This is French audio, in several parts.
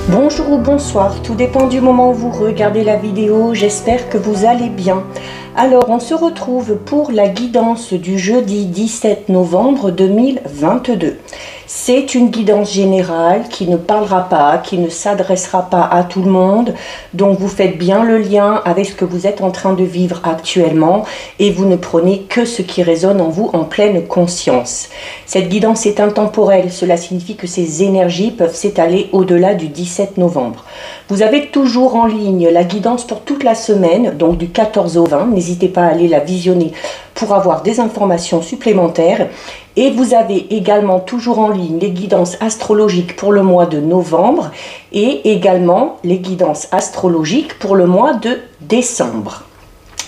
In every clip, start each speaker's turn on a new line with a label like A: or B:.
A: Bonjour ou bonsoir, tout dépend du moment où vous regardez la vidéo, j'espère que vous allez bien. Alors on se retrouve pour la guidance du jeudi 17 novembre 2022. C'est une guidance générale qui ne parlera pas, qui ne s'adressera pas à tout le monde. Donc vous faites bien le lien avec ce que vous êtes en train de vivre actuellement et vous ne prenez que ce qui résonne en vous en pleine conscience. Cette guidance est intemporelle, cela signifie que ces énergies peuvent s'étaler au-delà du 17 novembre. Vous avez toujours en ligne la guidance pour toute la semaine, donc du 14 au 20. N'hésitez pas à aller la visionner pour avoir des informations supplémentaires. Et vous avez également toujours en ligne les guidances astrologiques pour le mois de novembre et également les guidances astrologiques pour le mois de décembre.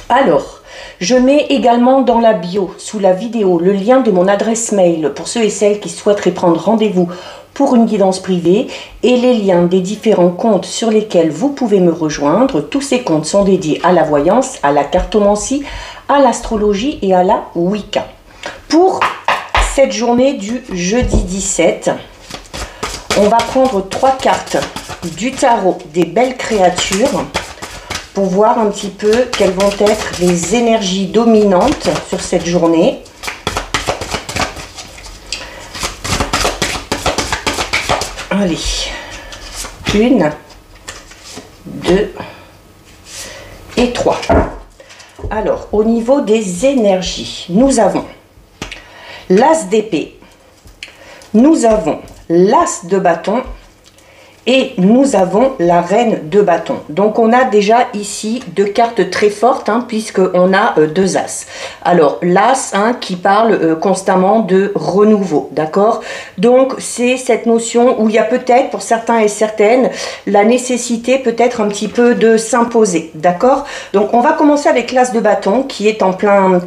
A: Alors, je mets également dans la bio, sous la vidéo, le lien de mon adresse mail pour ceux et celles qui souhaiteraient prendre rendez-vous pour une guidance privée et les liens des différents comptes sur lesquels vous pouvez me rejoindre. Tous ces comptes sont dédiés à la voyance, à la cartomancie, à l'astrologie et à la Wicca. Pour cette journée du jeudi 17, on va prendre 3 cartes du tarot des belles créatures pour voir un petit peu quelles vont être les énergies dominantes sur cette journée. Allez, 1, 2 et 3. Alors, au niveau des énergies, nous avons l'as d'épée, nous avons l'as de bâton et nous avons la reine de bâton. Donc on a déjà ici 2 cartes très fortes, puisqu'on a 2 as. Alors l'as qui parle constamment de renouveau, d'accord? Donc c'est cette notion où il y a peut-être pour certains et certaines la nécessité peut-être un petit peu de s'imposer, d'accord? Donc on va commencer avec l'as de bâton qui est en plein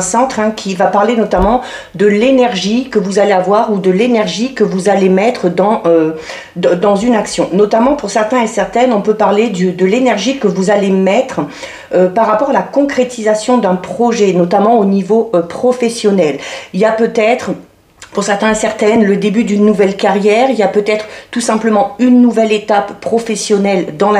A: centre, qui va parler notamment de l'énergie que vous allez avoir ou de l'énergie que vous allez mettre dans une action. Notamment pour certains et certaines, on peut parler de l'énergie que vous allez mettre par rapport à la concrétisation d'un projet, notamment au niveau professionnel. Il y a peut-être, pour certains et certaines, le début d'une nouvelle carrière. Il y a peut-être tout simplement une nouvelle étape professionnelle dans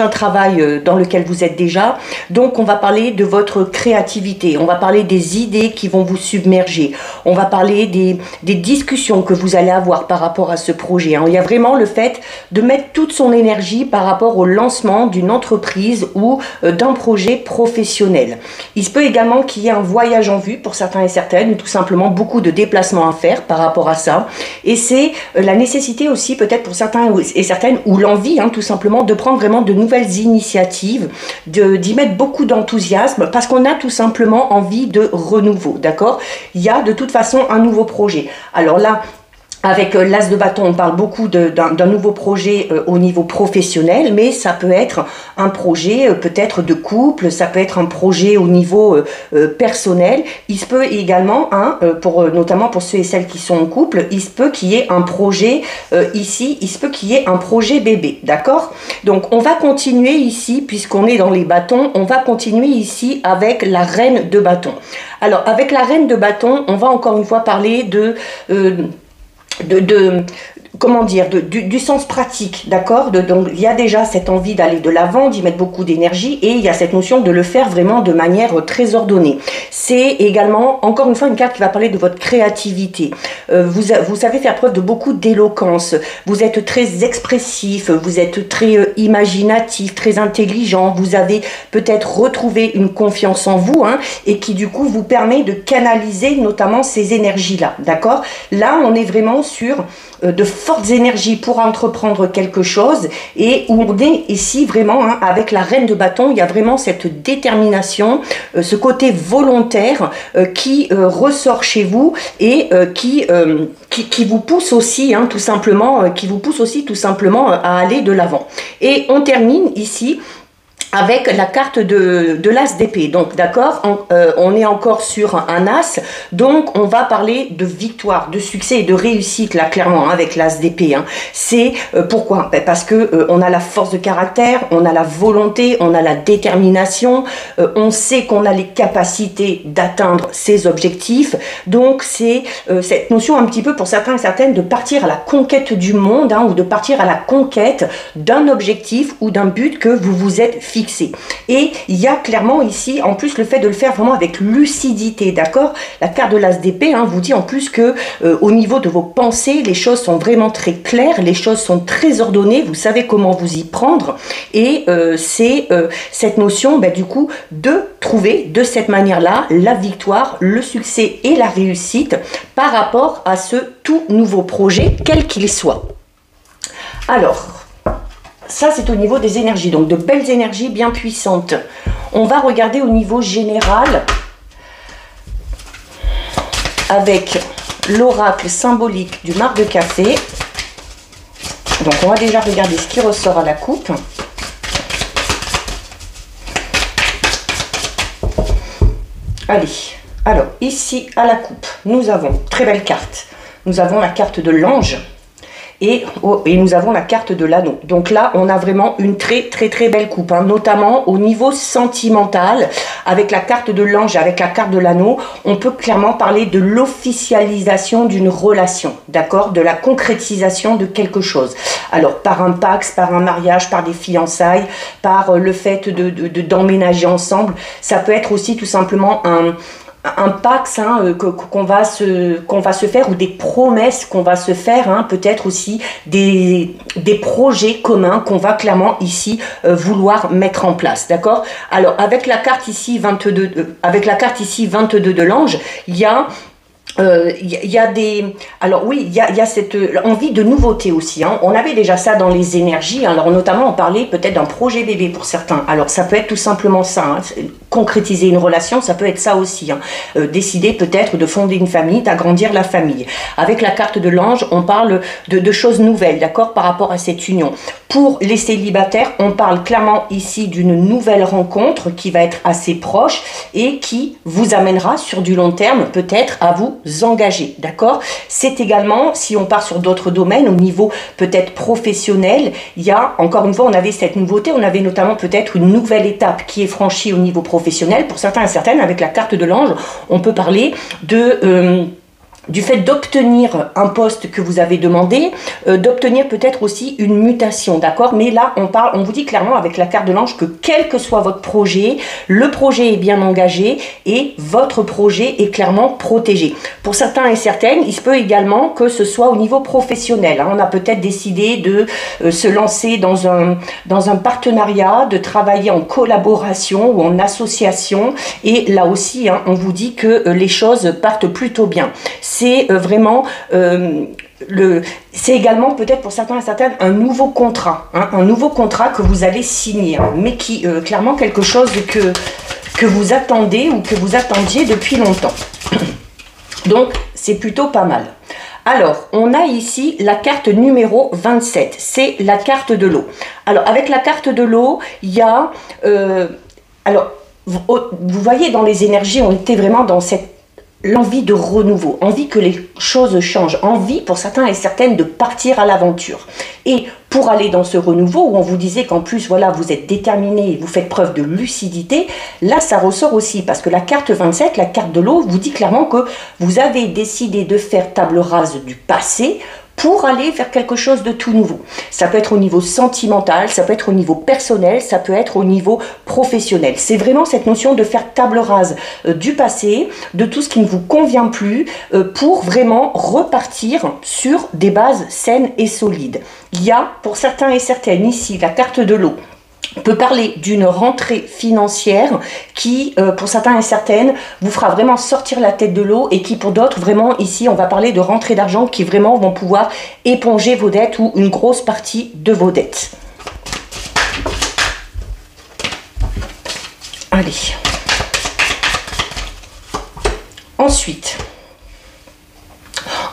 A: un travail dans lequel vous êtes déjà. Donc on va parler de votre créativité, on va parler des idées qui vont vous submerger, on va parler des discussions que vous allez avoir par rapport à ce projet. Il y a vraiment le fait de mettre toute son énergie par rapport au lancement d'une entreprise ou d'un projet professionnel. Il se peut également qu'il y ait un voyage en vue pour certains et certaines, ou tout simplement beaucoup de déplacements à faire par rapport à ça, et c'est la nécessité aussi peut-être pour certains et certaines, ou l'envie tout simplement de prendre vraiment de nouvelles initiatives, d'y mettre beaucoup d'enthousiasme parce qu'on a tout simplement envie de renouveau, d'accord? Il y a de toute façon un nouveau projet. Alors là, avec l'as de bâton, on parle beaucoup d'un nouveau projet au niveau professionnel, mais ça peut être un projet peut-être de couple, ça peut être un projet au niveau personnel. Il se peut également, notamment pour ceux et celles qui sont en couple, il se peut qu'il y ait un projet ici, il se peut qu'il y ait un projet bébé, d'accord? Donc on va continuer ici, puisqu'on est dans les bâtons, on va continuer ici avec la reine de bâton. Alors avec la reine de bâton, on va encore une fois parler du sens pratique, d'accord? Donc il y a déjà cette envie d'aller de l'avant, d'y mettre beaucoup d'énergie, et il y a cette notion de le faire vraiment de manière très ordonnée. C'est également, encore une fois, une carte qui va parler de votre créativité. Vous savez faire preuve de beaucoup d'éloquence, vous êtes très expressif, vous êtes très imaginatif, très intelligent, vous avez peut-être retrouvé une confiance en vous, et qui du coup vous permet de canaliser notamment ces énergies-là, d'accord? Là, on est vraiment sur de fortes énergies pour entreprendre quelque chose, et où on est ici vraiment avec la reine de bâton. Il y a vraiment cette détermination, ce côté volontaire qui ressort chez vous et qui vous pousse aussi tout simplement à aller de l'avant. Et on termine ici avec la carte de l'as d'épée. Donc d'accord, on est encore sur un as, donc on va parler de victoire, de succès et de réussite là clairement, hein, avec l'as d'épée. Hein. C'est pourquoi? Parce que on a la force de caractère, on a la volonté, on a la détermination, on sait qu'on a les capacités d'atteindre ses objectifs. Donc c'est cette notion un petit peu pour certains et certaines de partir à la conquête du monde, hein, ou de partir à la conquête d'un objectif ou d'un but que vous vous êtes fixé. Et il y a clairement ici, en plus, le fait de le faire vraiment avec lucidité, d'accord? La carte de l'as d'épée, hein, vous dit en plus que au niveau de vos pensées, les choses sont vraiment très claires, les choses sont très ordonnées, vous savez comment vous y prendre, et c'est cette notion, du coup, de trouver de cette manière-là la victoire, le succès et la réussite par rapport à ce tout nouveau projet, quel qu'il soit. Alors, ça, c'est au niveau des énergies, donc de belles énergies bien puissantes. On va regarder au niveau général avec l'oracle symbolique du marc de café. Donc, on va déjà regarder ce qui ressort à la coupe. Allez, alors ici à la coupe, nous avons, très belle carte, nous avons la carte de l'ange. Et nous avons la carte de l'anneau. Donc là, on a vraiment une très belle coupe, hein, notamment au niveau sentimental, avec la carte de l'ange, avec la carte de l'anneau, on peut clairement parler de l'officialisation d'une relation, d'accord, de la concrétisation de quelque chose. Alors, par un pax, par un mariage, par des fiançailles, par le fait d'emménager ensemble, ça peut être aussi tout simplement un pax, hein, qu'on va se faire, ou des promesses qu'on va se faire, hein, peut-être aussi des projets communs qu'on va clairement ici vouloir mettre en place, d'accord? Alors avec la carte ici 22 de l'ange, il y a des... Alors oui, il y a cette envie de nouveauté aussi, hein. On avait déjà ça dans les énergies, hein. Alors notamment on parlait peut-être d'un projet bébé pour certains. Alors ça peut être tout simplement ça, hein. Concrétiser une relation, ça peut être ça aussi, hein. Décider peut-être de fonder une famille, d'agrandir la famille. Avec la carte de l'ange, on parle de choses nouvelles, d'accord, par rapport à cette union. Pour les célibataires, on parle clairement ici d'une nouvelle rencontre qui va être assez proche et qui vous amènera sur du long terme peut-être à vous engager, d'accord? C'est également, si on part sur d'autres domaines, au niveau peut-être professionnel, il y a, encore une fois, on avait cette nouveauté, on avait notamment peut-être une nouvelle étape qui est franchie au niveau professionnel. Pour certains et certaines, avec la carte de l'ange, on peut parler du fait d'obtenir un poste que vous avez demandé, d'obtenir peut-être aussi une mutation, d'accord? Mais là, on vous dit clairement avec la carte de l'ange que quel que soit votre projet, le projet est bien engagé et votre projet est clairement protégé. Pour certains et certaines, il se peut également que ce soit au niveau professionnel, hein. On a peut-être décidé de se lancer dans un partenariat, de travailler en collaboration ou en association, et là aussi, hein, on vous dit que les choses partent plutôt bien. C'est vraiment c'est également peut-être pour certains et certaines un nouveau contrat, hein, un nouveau contrat que vous allez signer, hein, mais qui clairement quelque chose que vous attendez ou que vous attendiez depuis longtemps. Donc c'est plutôt pas mal. Alors, on a ici la carte numéro 27, c'est la carte de l'eau. Alors, avec la carte de l'eau, il y a... vous voyez, dans les énergies, on était vraiment dans l'envie de renouveau, envie que les choses changent, envie pour certains et certaines de partir à l'aventure. Et pour aller dans ce renouveau, où on vous disait qu'en plus, voilà, vous êtes déterminé, vous faites preuve de lucidité, là, ça ressort aussi, parce que la carte 27, la carte de l'eau, vous dit clairement que vous avez décidé de faire table rase du passé pour aller vers quelque chose de tout nouveau. Ça peut être au niveau sentimental, ça peut être au niveau personnel, ça peut être au niveau professionnel. C'est vraiment cette notion de faire table rase du passé, de tout ce qui ne vous convient plus, pour vraiment repartir sur des bases saines et solides. Il y a pour certains et certaines ici la carte de l'eau. On peut parler d'une rentrée financière qui, pour certains et certaines, vous fera vraiment sortir la tête de l'eau, et qui, pour d'autres, vraiment, ici, on va parler de rentrée d'argent qui vraiment vont pouvoir éponger vos dettes ou une grosse partie de vos dettes. Allez.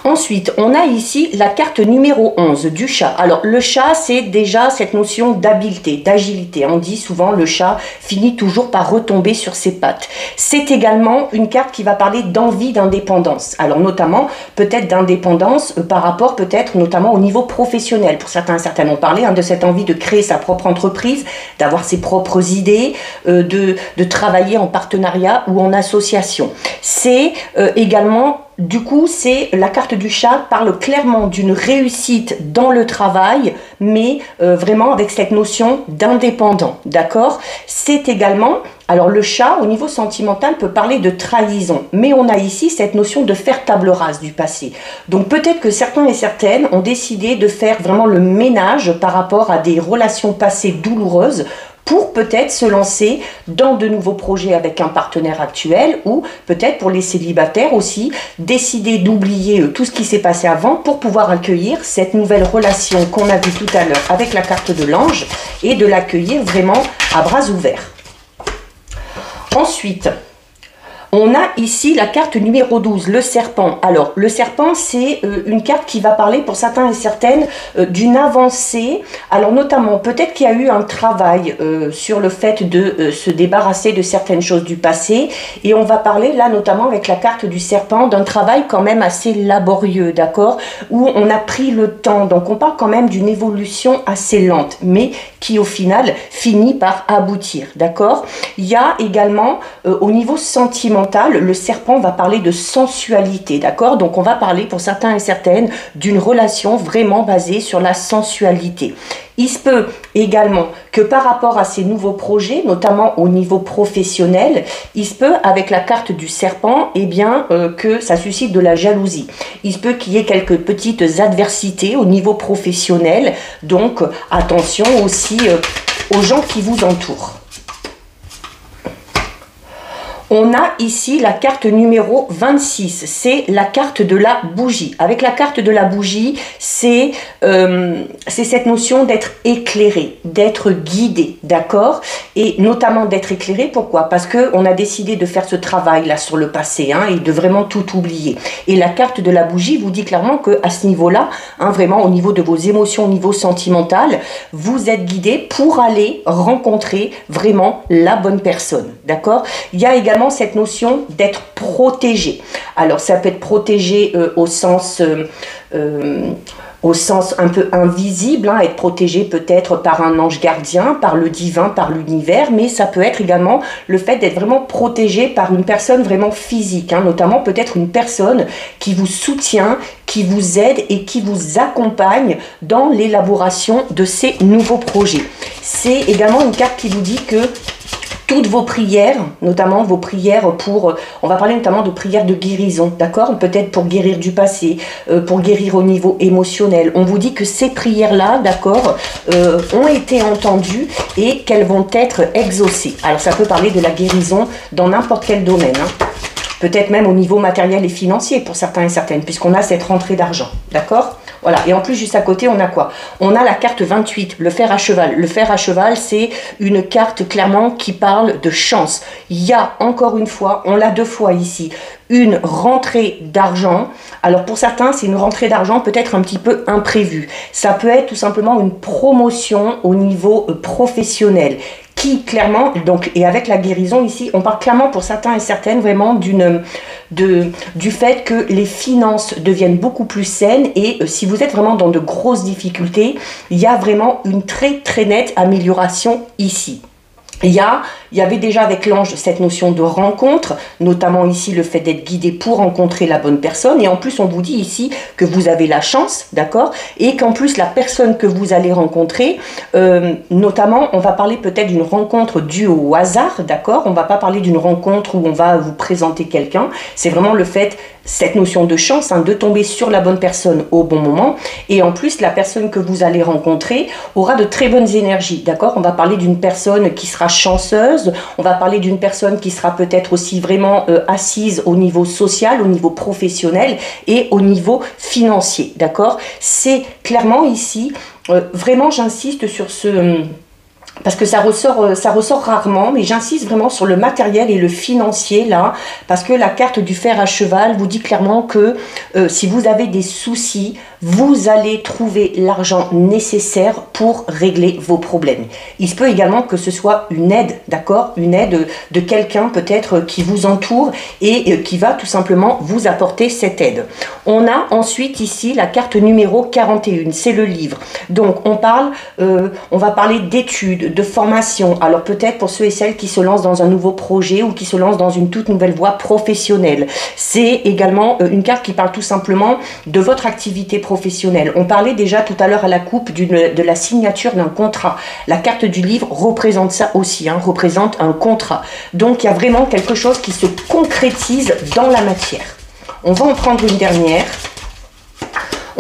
A: Ensuite, on a ici la carte numéro 11 du chat. Alors, le chat, c'est déjà cette notion d'habileté, d'agilité. On dit souvent le chat finit toujours par retomber sur ses pattes. C'est également une carte qui va parler d'envie d'indépendance. Alors, notamment, peut-être d'indépendance par rapport, peut-être, notamment au niveau professionnel. Pour certains et certaines, on parlait de cette envie de créer sa propre entreprise, d'avoir ses propres idées, de travailler en partenariat ou en association. C'est également... Du coup, c'est la carte du chat parle clairement d'une réussite dans le travail, mais vraiment avec cette notion d'indépendant, d'accord? C'est également, alors le chat au niveau sentimental peut parler de trahison, mais on a ici cette notion de faire table rase du passé. Donc peut-être que certains et certaines ont décidé de faire vraiment le ménage par rapport à des relations passées douloureuses, pour peut-être se lancer dans de nouveaux projets avec un partenaire actuel ou peut-être pour les célibataires aussi, décider d'oublier tout ce qui s'est passé avant pour pouvoir accueillir cette nouvelle relation qu'on a vue tout à l'heure avec la carte de l'ange et de l'accueillir vraiment à bras ouverts. Ensuite, on a ici la carte numéro 12, le serpent. Alors, le serpent, c'est une carte qui va parler pour certains et certaines d'une avancée. Alors, notamment, peut-être qu'il y a eu un travail sur le fait de se débarrasser de certaines choses du passé. Et on va parler là, notamment avec la carte du serpent, d'un travail quand même assez laborieux, d'accord? Où on a pris le temps. Donc, on parle quand même d'une évolution assez lente, mais qui au final finit par aboutir, d'accord? Il y a également au niveau sentimental, le serpent va parler de sensualité, d'accord? Donc on va parler pour certains et certaines d'une relation vraiment basée sur la sensualité. Il se peut également que par rapport à ces nouveaux projets, notamment au niveau professionnel, il se peut avec la carte du serpent, eh bien, que ça suscite de la jalousie. Il se peut qu'il y ait quelques petites adversités au niveau professionnel, donc attention aussi aux gens qui vous entourent. On a ici la carte numéro 26, c'est la carte de la bougie. Avec la carte de la bougie, c'est cette notion d'être éclairé, d'être guidé, d'accord? Et notamment d'être éclairé, pourquoi? Parce qu'on a décidé de faire ce travail-là sur le passé et de vraiment tout oublier. Et la carte de la bougie vous dit clairement qu'à ce niveau-là, vraiment au niveau de vos émotions, au niveau sentimental, vous êtes guidé pour aller rencontrer vraiment la bonne personne, d'accord? Il y a également cette notion d'être protégé. Alors ça peut être protégé au sens un peu invisible, être protégé peut-être par un ange gardien, par le divin, par l'univers, mais ça peut être également le fait d'être vraiment protégé par une personne vraiment physique, notamment peut-être une personne qui vous soutient, qui vous aide et qui vous accompagne dans l'élaboration de ces nouveaux projets. C'est également une carte qui vous dit que toutes vos prières, notamment vos prières pour, on va parler notamment de prières de guérison, d'accord? Peut-être pour guérir du passé, pour guérir au niveau émotionnel. On vous dit que ces prières-là, d'accord, ont été entendues et qu'elles vont être exaucées. Alors ça peut parler de la guérison dans n'importe quel domaine, peut-être même au niveau matériel et financier pour certains et certaines, puisqu'on a cette rentrée d'argent, d'accord? Voilà, et en plus, juste à côté, on a quoi? On a la carte 28, le fer à cheval. Le fer à cheval, c'est une carte clairement qui parle de chance. Il y a, encore une fois, on l'a 2 fois ici, une rentrée d'argent. Alors pour certains, c'est une rentrée d'argent peut-être un petit peu imprévue. Ça peut être tout simplement une promotion au niveau professionnel. Qui clairement, donc, et avec la guérison ici, on parle clairement pour certains et certaines vraiment du fait que les finances deviennent beaucoup plus saines et si vous êtes vraiment dans de grosses difficultés, il y a vraiment une très très nette amélioration ici. Il y avait déjà avec l'ange cette notion de rencontre, notamment ici le fait d'être guidé pour rencontrer la bonne personne. Et en plus, on vous dit ici que vous avez la chance, d'accord? Et qu'en plus, la personne que vous allez rencontrer, notamment, on va parler peut-être d'une rencontre due au hasard, d'accord? On ne va pas parler d'une rencontre où on va vous présenter quelqu'un. C'est vraiment le fait, cette notion de chance, de tomber sur la bonne personne au bon moment. Et en plus, la personne que vous allez rencontrer aura de très bonnes énergies, d'accord? On va parler d'une personne qui sera chanceuse, on va parler d'une personne qui sera peut-être aussi vraiment assise au niveau social, au niveau professionnel et au niveau financier, d'accord? C'est clairement ici, vraiment j'insiste sur parce que ça ressort rarement, mais j'insiste vraiment sur le matériel et le financier là, parce que la carte du fer à cheval vous dit clairement que si vous avez des soucis, vous allez trouver l'argent nécessaire pour régler vos problèmes. Il se peut également que ce soit une aide, d'accord? Une aide de quelqu'un peut-être qui vous entoure et qui va tout simplement vous apporter cette aide. On a ensuite ici la carte numéro 41, c'est le livre. Donc on va parler d'études, de formation. Alors peut-être pour ceux et celles qui se lancent dans un nouveau projet ou qui se lancent dans une toute nouvelle voie professionnelle. C'est également une carte qui parle tout simplement de votre activité professionnelle. On parlait déjà tout à l'heure à la coupe de la signature d'un contrat. La carte du livre représente ça aussi, hein, représente un contrat. Donc il y a vraiment quelque chose qui se concrétise dans la matière. On va en prendre une dernière.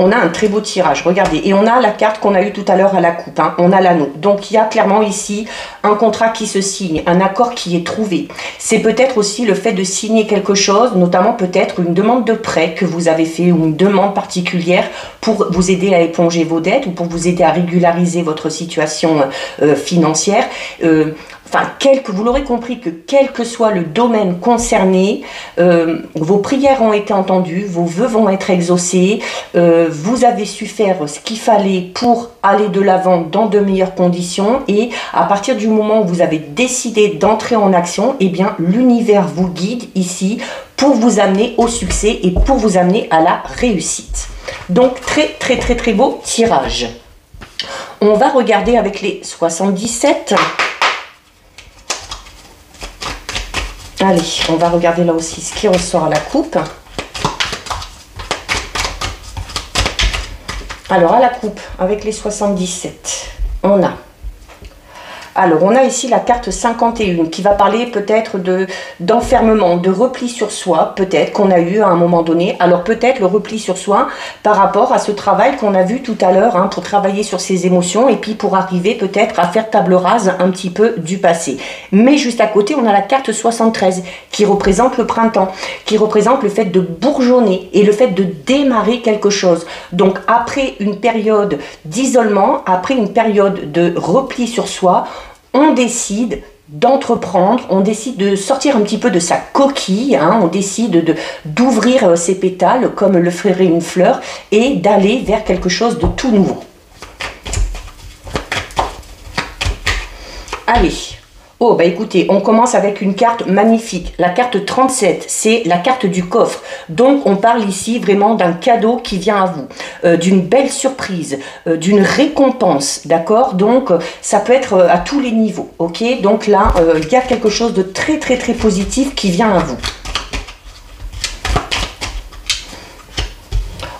A: On a un très beau tirage, regardez, et on a la carte qu'on a eue tout à l'heure à la coupe, hein, on a l'anneau. Donc il y a clairement ici un contrat qui se signe, un accord qui est trouvé. C'est peut-être aussi le fait de signer quelque chose, notamment peut-être une demande de prêt que vous avez fait ou une demande particulière pour vous aider à éponger vos dettes ou pour vous aider à régulariser votre situation financière. Enfin, vous l'aurez compris que quel que soit le domaine concerné, vos prières ont été entendues, vos vœux vont être exaucés, vous avez su faire ce qu'il fallait pour aller de l'avant dans de meilleures conditions et à partir du moment où vous avez décidé d'entrer en action, eh bien l'univers vous guide ici pour vous amener au succès et pour vous amener à la réussite. Donc très beau tirage. On va regarder avec les 77. Allez, on va regarder là aussi ce qui ressort à la coupe. Alors, à la coupe, avec les 77, on a... Alors, on a ici la carte 51 qui va parler peut-être d'enfermement, de repli sur soi, peut-être qu'on a eu à un moment donné. Alors, peut-être le repli sur soi par rapport à ce travail qu'on a vu tout à l'heure, hein, pour travailler sur ses émotions et puis pour arriver peut-être à faire table rase un petit peu du passé. Mais juste à côté, on a la carte 73 qui représente le printemps, qui représente le fait de bourgeonner et le fait de démarrer quelque chose. Donc, après une période d'isolement, après une période de repli sur soi, on décide d'entreprendre, on décide de sortir un petit peu de sa coquille, hein, on décide d'ouvrir ses pétales comme le ferait une fleur et d'aller vers quelque chose de tout nouveau. Allez. Oh, bah écoutez, on commence avec une carte magnifique. La carte 37, c'est la carte du coffre. Donc, on parle ici vraiment d'un cadeau qui vient à vous, d'une belle surprise, d'une récompense, d'accord? Donc, ça peut être à tous les niveaux, ok? Donc là, il y a quelque chose de très positif qui vient à vous.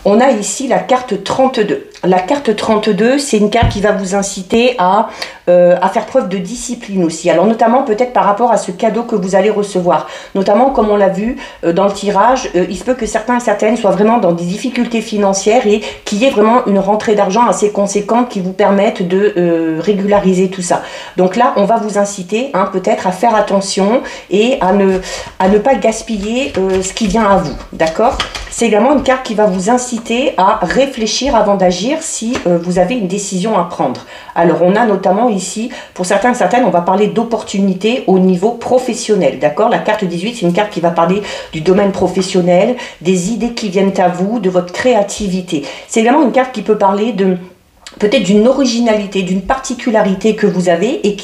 A: On a ici la carte 32. La carte 32, c'est une carte qui va vous inciter à faire preuve de discipline aussi. Alors notamment peut-être par rapport à ce cadeau que vous allez recevoir. Notamment comme on l'a vu dans le tirage, il se peut que certains et certaines soient vraiment dans des difficultés financières et qu'il y ait vraiment une rentrée d'argent assez conséquente qui vous permette de régulariser tout ça. Donc là, on va vous inciter hein, peut-être à faire attention et à ne pas gaspiller ce qui vient à vous. D'accord ? C'est également une carte qui va vous inciter à réfléchir avant d'agir si vous avez une décision à prendre. Alors, on a notamment ici, pour certains et certaines, on va parler d'opportunités au niveau professionnel. D'accord? La carte 18, c'est une carte qui va parler du domaine professionnel, des idées qui viennent à vous, de votre créativité. C'est également une carte qui peut parler de peut-être d'une originalité, d'une particularité que vous avez et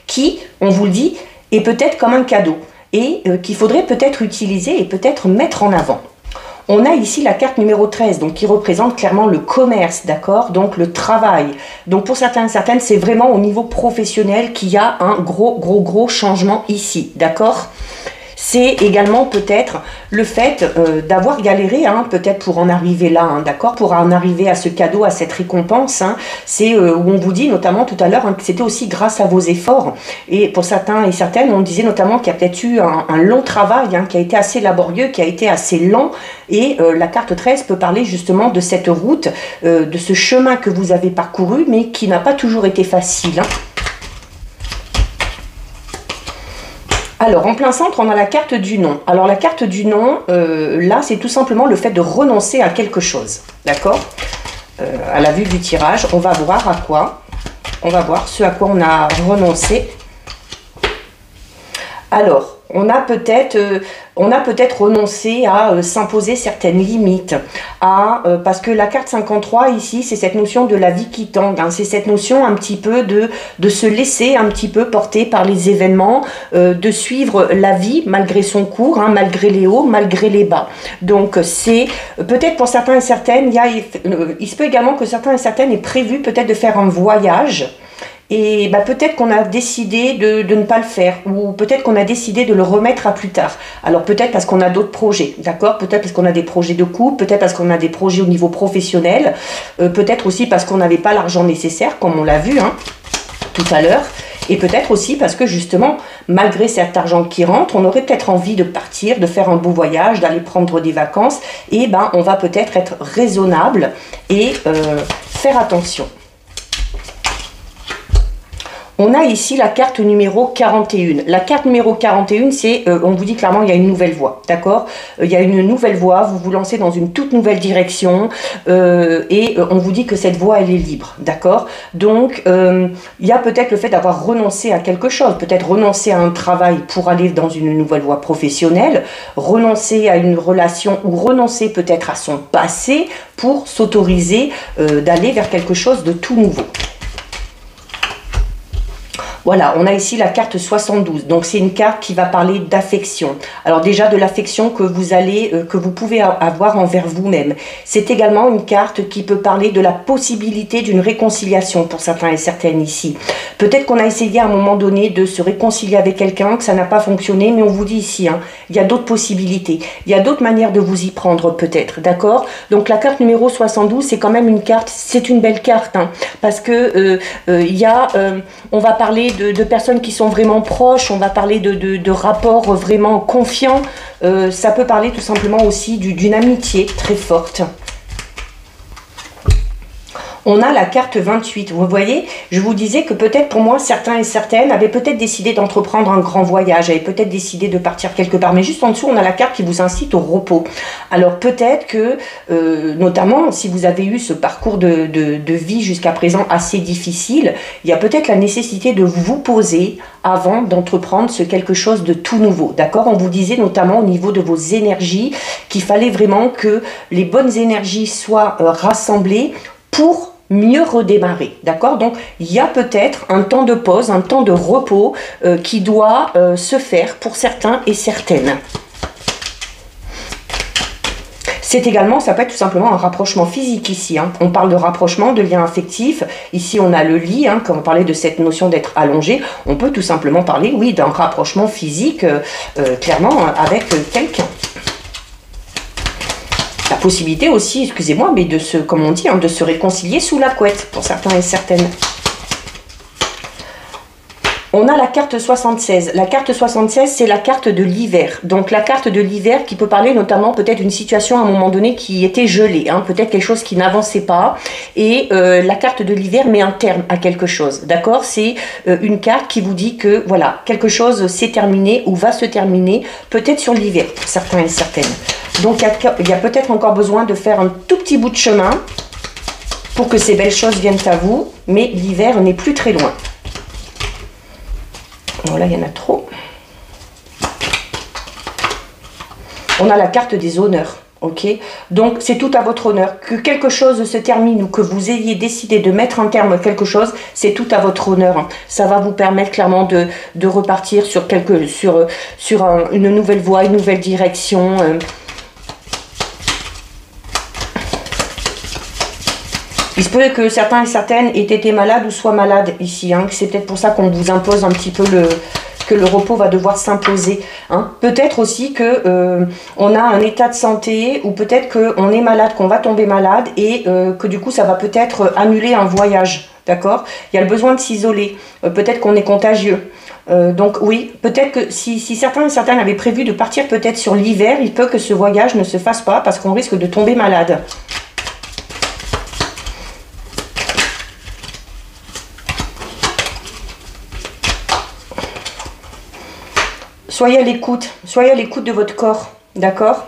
A: qui, on vous le dit, est peut-être comme un cadeau et qu'il faudrait peut-être utiliser et peut-être mettre en avant. On a ici la carte numéro 13, donc qui représente clairement le commerce, d'accord? Donc le travail. Donc pour certains et certaines, c'est vraiment au niveau professionnel qu'il y a un gros changement ici, d'accord? C'est également peut-être le fait d'avoir galéré, hein, peut-être pour en arriver là, hein, d'accord, pour en arriver à ce cadeau, à cette récompense. Hein, c'est où on vous dit notamment tout à l'heure hein, que c'était aussi grâce à vos efforts. Et pour certains et certaines, on disait notamment qu'il y a peut-être eu un long travail hein, qui a été assez laborieux, qui a été assez lent. Et la carte 13 peut parler justement de cette route, de ce chemin que vous avez parcouru, mais qui n'a pas toujours été facile. Hein. Alors, en plein centre, on a la carte du non. Alors, la carte du non, là, c'est tout simplement le fait de renoncer à quelque chose. D'accord? À la vue du tirage, on va voir à quoi. On va voir ce à quoi on a renoncé. Alors, on a peut-être renoncé à s'imposer certaines limites, parce que la carte 53 ici, c'est cette notion de la vie qui tangue, hein, c'est cette notion un petit peu de se laisser un petit peu porter par les événements, de suivre la vie malgré son cours, hein, malgré les hauts, malgré les bas. Donc c'est peut-être pour certains et certaines, il se peut également que certains et certaines aient prévu peut-être de faire un voyage. Et bah, peut-être qu'on a décidé de ne pas le faire, ou peut-être qu'on a décidé de le remettre à plus tard. Alors peut-être parce qu'on a d'autres projets, d'accord? Peut-être parce qu'on a des projets de couple, peut-être parce qu'on a des projets au niveau professionnel, peut-être aussi parce qu'on n'avait pas l'argent nécessaire, comme on l'a vu hein, tout à l'heure. Et peut-être aussi parce que justement, malgré cet argent qui rentre, on aurait peut-être envie de partir, de faire un beau voyage, d'aller prendre des vacances. Et ben, on va peut-être être raisonnable et faire attention. On a ici la carte numéro 41. La carte numéro 41, c'est, on vous dit clairement, il y a une nouvelle voie, d'accord? Il y a une nouvelle voie, vous vous lancez dans une toute nouvelle direction et on vous dit que cette voie, elle est libre, d'accord? Donc, il y a peut-être le fait d'avoir renoncé à quelque chose, peut-être renoncer à un travail pour aller dans une nouvelle voie professionnelle, renoncer à une relation ou renoncer peut-être à son passé pour s'autoriser d'aller vers quelque chose de tout nouveau. Voilà, on a ici la carte 72. Donc, c'est une carte qui va parler d'affection. Alors, déjà, de l'affection que vous pouvez avoir envers vous-même. C'est également une carte qui peut parler de la possibilité d'une réconciliation pour certains et certaines ici. Peut-être qu'on a essayé à un moment donné de se réconcilier avec quelqu'un, que ça n'a pas fonctionné, mais on vous dit ici, hein, il y a d'autres possibilités. Il y a d'autres manières de vous y prendre, peut-être, d'accord? Donc, la carte numéro 72, c'est quand même une carte, c'est une belle carte, hein, parce que on va parler de personnes qui sont vraiment proches, on va parler de rapports vraiment confiants, ça peut parler tout simplement aussi d'une amitié très forte. On a la carte 28, vous voyez, je vous disais que peut-être pour moi, certains et certaines avaient peut-être décidé d'entreprendre un grand voyage, avaient peut-être décidé de partir quelque part, mais juste en dessous, on a la carte qui vous incite au repos. Alors peut-être que, notamment, si vous avez eu ce parcours de vie jusqu'à présent assez difficile, il y a peut-être la nécessité de vous poser avant d'entreprendre ce quelque chose de tout nouveau, d'accord? On vous disait notamment au niveau de vos énergies qu'il fallait vraiment que les bonnes énergies soient rassemblées pour mieux redémarrer, d'accord? Donc, il y a peut-être un temps de pause, un temps de repos qui doit se faire pour certains et certaines. C'est également, ça peut être tout simplement un rapprochement physique ici. Hein. On parle de rapprochement, de lien affectif. Ici, on a le lit, hein, quand on parlait de cette notion d'être allongé. On peut tout simplement parler, oui, d'un rapprochement physique, clairement, avec quelqu'un. La possibilité aussi, excusez-moi, mais comme on dit, hein, de se réconcilier sous la couette, pour certains et certaines. On a la carte 76. La carte 76, c'est la carte de l'hiver. Donc la carte de l'hiver qui peut parler notamment peut-être d'une situation à un moment donné qui était gelée, hein, peut-être quelque chose qui n'avançait pas. Et la carte de l'hiver met un terme à quelque chose, d'accord? C'est une carte qui vous dit que voilà, quelque chose s'est terminé ou va se terminer, peut-être sur l'hiver, pour certains et certaines. Donc il y a peut-être encore besoin de faire un tout petit bout de chemin pour que ces belles choses viennent à vous, mais l'hiver n'est plus très loin. Voilà, il y en a trop. On a la carte des honneurs, ok? Donc, c'est tout à votre honneur. Que quelque chose se termine ou que vous ayez décidé de mettre un terme à quelque chose, c'est tout à votre honneur. Ça va vous permettre clairement de repartir sur une nouvelle voie, une nouvelle direction. Il se peut que certains et certaines aient été malades ou soient malades ici. Hein. C'est peut-être pour ça qu'on vous impose un petit peu que le repos va devoir s'imposer. Hein. Peut-être aussi que on a un état de santé ou peut-être qu'on est malade, qu'on va tomber malade et que du coup ça va peut-être annuler un voyage. D'accord? Il y a le besoin de s'isoler. Peut-être qu'on est contagieux. Donc oui, peut-être que si certains et certaines avaient prévu de partir peut-être sur l'hiver, il peut que ce voyage ne se fasse pas parce qu'on risque de tomber malade. Soyez à l'écoute de votre corps, d'accord?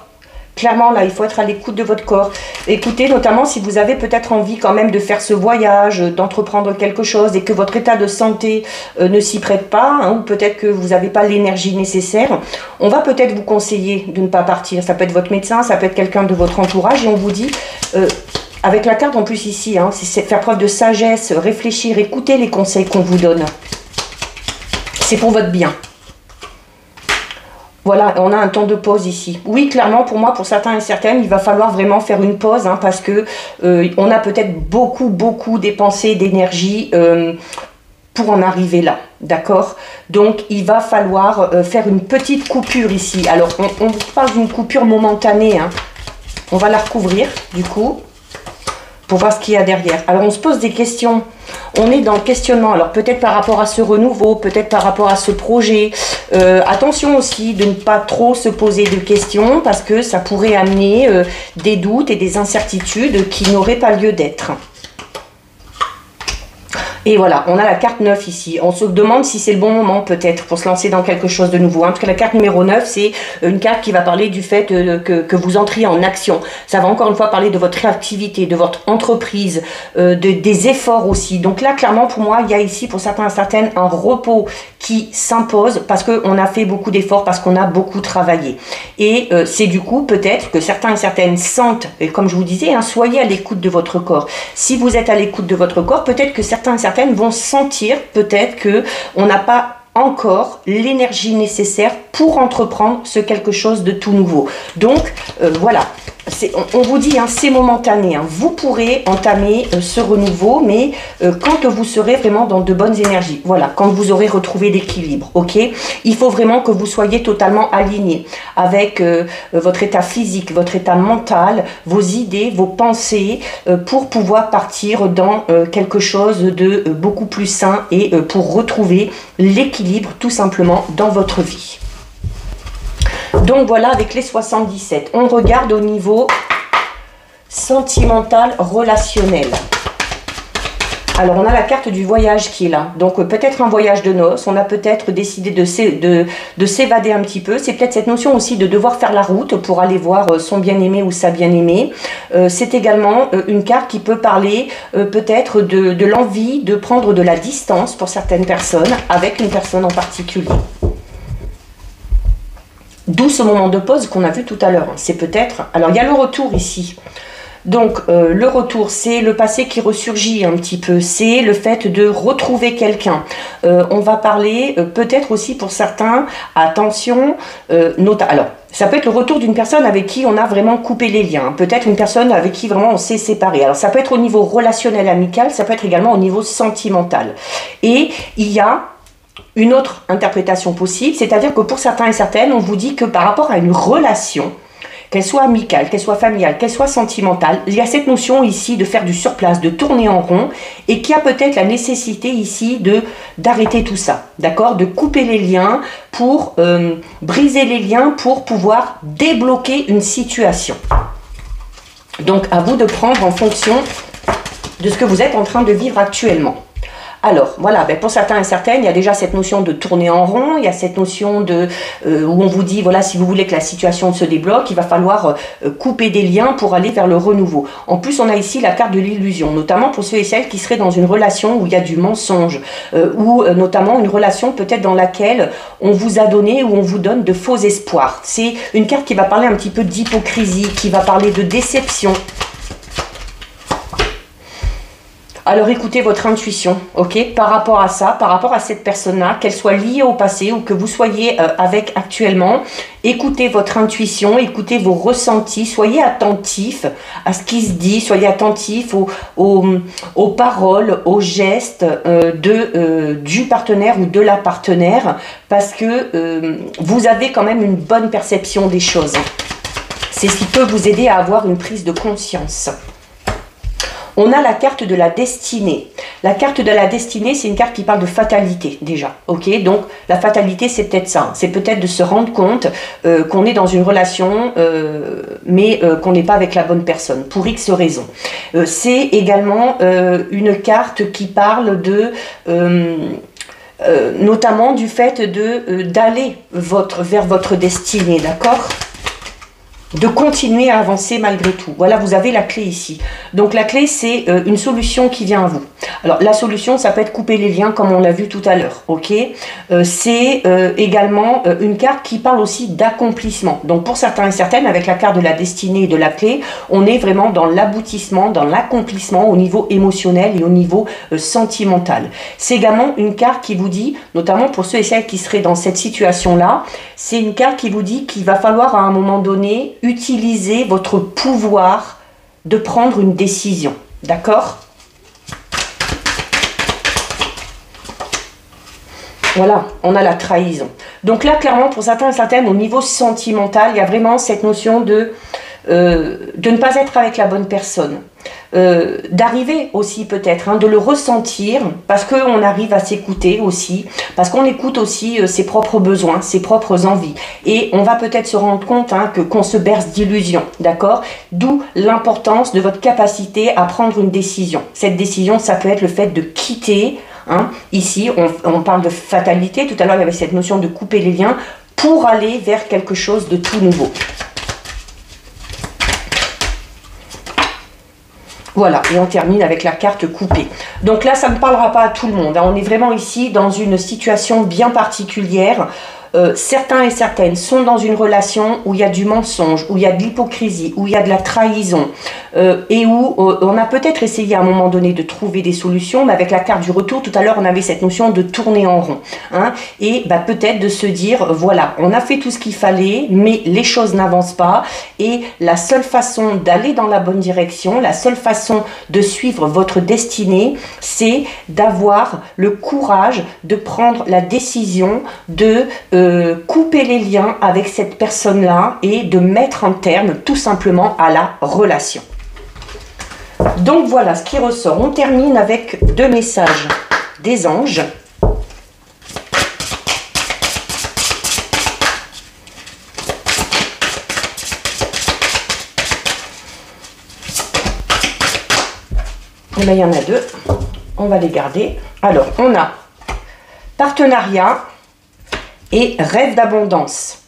A: Clairement, là, il faut être à l'écoute de votre corps. Écoutez, notamment si vous avez peut-être envie quand même de faire ce voyage, d'entreprendre quelque chose et que votre état de santé ne s'y prête pas, hein, ou peut-être que vous n'avez pas l'énergie nécessaire, on va peut-être vous conseiller de ne pas partir. Ça peut être votre médecin, ça peut être quelqu'un de votre entourage et on vous dit... avec la carte en plus ici, hein, c'est faire preuve de sagesse, réfléchir, écouter les conseils qu'on vous donne. C'est pour votre bien. Voilà, on a un temps de pause ici. Oui, clairement, pour moi, pour certains et certaines, il va falloir vraiment faire une pause, hein, parce que on a peut-être beaucoup dépensé d'énergie pour en arriver là, d'accord? Donc, il va falloir faire une petite coupure ici. Alors, on vous parle d'une coupure momentanée, hein. On va la recouvrir, du coup, pour voir ce qu'il y a derrière. Alors, on se pose des questions. On est dans le questionnement. Alors, peut-être par rapport à ce renouveau, peut-être par rapport à ce projet. Attention aussi de ne pas trop se poser de questions parce que ça pourrait amener des doutes et des incertitudes qui n'auraient pas lieu d'être. Et voilà, on a la carte 9 ici. On se demande si c'est le bon moment peut-être pour se lancer dans quelque chose de nouveau. En tout cas, la carte numéro 9, c'est une carte qui va parler du fait que vous entriez en action. Ça va encore une fois parler de votre réactivité, de votre entreprise, des efforts aussi. Donc là, clairement, pour moi, il y a ici, pour certains et certaines, un repos qui s'impose parce qu'on a fait beaucoup d'efforts, parce qu'on a beaucoup travaillé. Et c'est du coup peut-être que certains et certaines sentent, et comme je vous disais, hein, soyez à l'écoute de votre corps. Si vous êtes à l'écoute de votre corps, peut-être que certains et certaines vont sentir peut-être que on n'a pas encore l'énergie nécessaire pour entreprendre ce quelque chose de tout nouveau. Donc voilà, on vous dit, hein, c'est momentané, hein. Vous pourrez entamer ce renouveau, mais quand vous serez vraiment dans de bonnes énergies, voilà, quand vous aurez retrouvé l'équilibre, ok? Il faut vraiment que vous soyez totalement aligné avec votre état physique, votre état mental, vos idées, vos pensées, pour pouvoir partir dans quelque chose de beaucoup plus sain et pour retrouver l'équilibre tout simplement dans votre vie. Donc voilà, avec les 77, on regarde au niveau sentimental, relationnel. Alors on a la carte du voyage qui est là, donc peut-être un voyage de noces, on a peut-être décidé de s'évader un petit peu, c'est peut-être cette notion aussi de devoir faire la route pour aller voir son bien-aimé ou sa bien-aimée. C'est également une carte qui peut parler peut-être de l'envie de prendre de la distance pour certaines personnes avec une personne en particulier. D'où ce moment de pause qu'on a vu tout à l'heure. C'est peut-être... Alors, il y a le retour ici. Donc, le retour, c'est le passé qui ressurgit un petit peu. C'est le fait de retrouver quelqu'un. On va parler peut-être aussi pour certains, attention, alors, ça peut être le retour d'une personne avec qui on a vraiment coupé les liens. Peut-être une personne avec qui vraiment on s'est séparé. Alors, ça peut être au niveau relationnel, amical. Ça peut être également au niveau sentimental. Et il y a une autre interprétation possible, c'est-à-dire que pour certains et certaines, on vous dit que par rapport à une relation, qu'elle soit amicale, qu'elle soit familiale, qu'elle soit sentimentale, il y a cette notion ici de faire du surplace, de tourner en rond, et qu'il y a peut-être la nécessité ici d'arrêter tout ça, d'accord? De couper les liens pour briser les liens pour pouvoir débloquer une situation. Donc à vous de prendre en fonction de ce que vous êtes en train de vivre actuellement. Alors, voilà, pour certains et certaines, il y a déjà cette notion de tourner en rond, il y a cette notion de où on vous dit, voilà, si vous voulez que la situation se débloque, il va falloir couper des liens pour aller vers le renouveau. En plus, on a ici la carte de l'illusion, notamment pour ceux et celles qui seraient dans une relation où il y a du mensonge, ou notamment une relation peut-être dans laquelle on vous a donné ou on vous donne de faux espoirs. C'est une carte qui va parler un petit peu d'hypocrisie, qui va parler de déception. Alors écoutez votre intuition, ok, par rapport à ça, par rapport à cette personne-là, qu'elle soit liée au passé ou que vous soyez avec actuellement, écoutez votre intuition, écoutez vos ressentis, soyez attentifs à ce qui se dit, soyez attentifs aux paroles, aux gestes du partenaire ou de la partenaire, parce que vous avez quand même une bonne perception des choses. C'est ce qui peut vous aider à avoir une prise de conscience. On a la carte de la destinée. La carte de la destinée, c'est une carte qui parle de fatalité déjà. Ok, donc la fatalité, c'est peut-être ça. C'est peut-être de se rendre compte qu'on est dans une relation, mais qu'on n'est pas avec la bonne personne, pour X raisons. C'est également une carte qui parle de... notamment du fait d'aller vers votre destinée, d'accord ? de continuer à avancer malgré tout. Voilà, vous avez la clé ici. Donc la clé, c'est une solution qui vient à vous. Alors la solution, ça peut être couper les liens comme on l'a vu tout à l'heure. Ok, c'est également une carte qui parle aussi d'accomplissement. Donc pour certains et certaines, avec la carte de la destinée et de la clé, on est vraiment dans l'aboutissement, dans l'accomplissement au niveau émotionnel et au niveau sentimental. C'est également une carte qui vous dit, notamment pour ceux et celles qui seraient dans cette situation-là, c'est une carte qui vous dit qu'il va falloir à un moment donné utiliser votre pouvoir de prendre une décision. D'accord? Voilà, on a la trahison. Donc là, clairement, pour certains et certaines, au niveau sentimental, il y a vraiment cette notion de ne pas être avec la bonne personne. D'arriver aussi peut-être, de le ressentir, parce qu'on arrive à s'écouter aussi, parce qu'on écoute aussi ses propres besoins, ses propres envies. Et on va peut-être se rendre compte qu'on se berce d'illusions, d'accord? D'où l'importance de votre capacité à prendre une décision. Cette décision, ça peut être le fait de quitter, ici, on parle de fatalité, tout à l'heure il y avait cette notion de couper les liens, pour aller vers quelque chose de tout nouveau. Voilà, et on termine avec la carte coupée. Donc là, ça ne parlera pas à tout le monde. On est vraiment ici dans une situation bien particulière. Certains et certaines sont dans une relation où il y a du mensonge, où il y a de l'hypocrisie, où il y a de la trahison, et où on a peut-être essayé à un moment donné de trouver des solutions, mais avec la carte du retour, tout à l'heure, on avait cette notion de tourner en rond. Et peut-être de se dire, voilà, on a fait tout ce qu'il fallait, mais les choses n'avancent pas, et la seule façon d'aller dans la bonne direction, la seule façon de suivre votre destinée, c'est d'avoir le courage de prendre la décision de couper les liens avec cette personne-là et de mettre un terme tout simplement à la relation. Donc voilà ce qui ressort. On termine avec 2 messages des anges. Et bien, il y en a 2. On va les garder. Alors, on a partenariat et rêve d'abondance.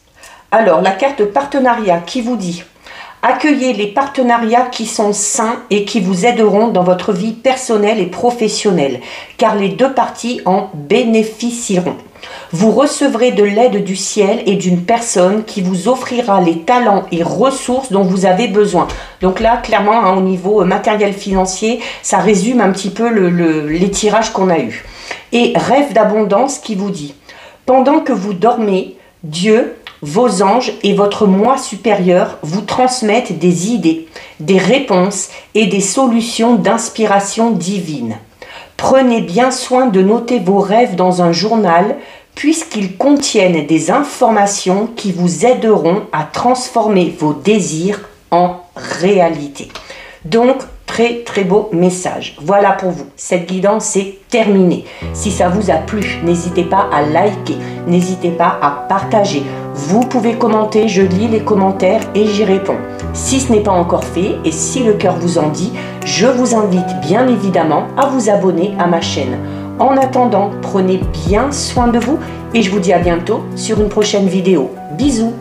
A: Alors, la carte partenariat qui vous dit « Accueillez les partenariats qui sont sains et qui vous aideront dans votre vie personnelle et professionnelle, car les 2 parties en bénéficieront. Vous recevrez de l'aide du ciel et d'une personne qui vous offrira les talents et ressources dont vous avez besoin. » Donc là, clairement, au niveau matériel financier, ça résume un petit peu les tirages qu'on a eus. Et rêve d'abondance qui vous dit « Pendant que vous dormez, Dieu, vos anges et votre moi supérieur vous transmettent des idées, des réponses et des solutions d'inspiration divine. Prenez bien soin de noter vos rêves dans un journal puisqu'ils contiennent des informations qui vous aideront à transformer vos désirs en réalité. » Donc, très très beau message. Voilà pour vous. Cette guidance est terminée. Si ça vous a plu, n'hésitez pas à liker, n'hésitez pas à partager. Vous pouvez commenter, je lis les commentaires et j'y réponds. Si ce n'est pas encore fait et si le cœur vous en dit, je vous invite bien évidemment à vous abonner à ma chaîne. En attendant, prenez bien soin de vous et je vous dis à bientôt sur une prochaine vidéo. Bisous!